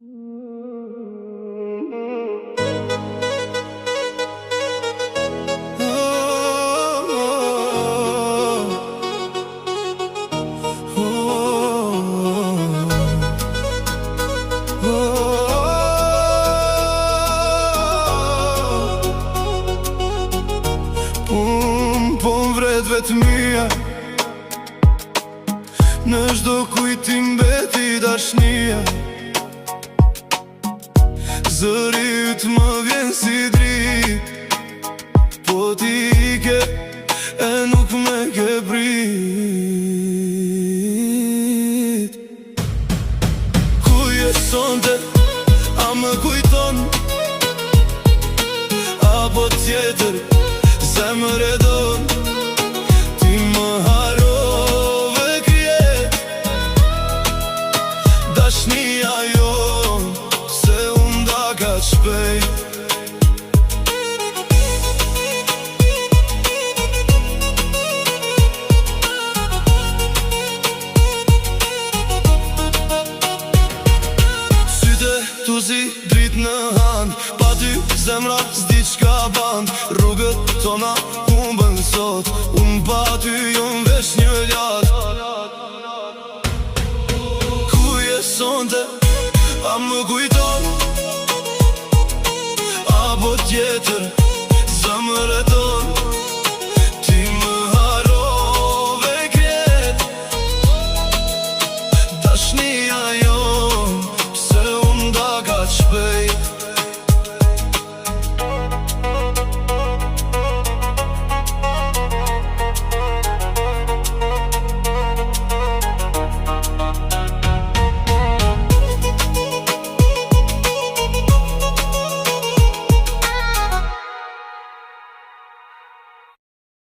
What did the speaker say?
Po m'vret vetë mija, në çdo kujtim beti dashnia. Zëri yt më vjen si drit, po ti ke e nuk me ke prit. Ku je sonte, a më kujton, apo tjetër zemër e don? Ti më harove krjet, dashnia jon, se unë da ka shpejt. Syte tu zi drit në hand, pa ty zemra s'di qka ban. Rrugët tona humbën sot, unë pa ty jom vesh një ljat. Ku je sonte, a më kujton, apo tjetër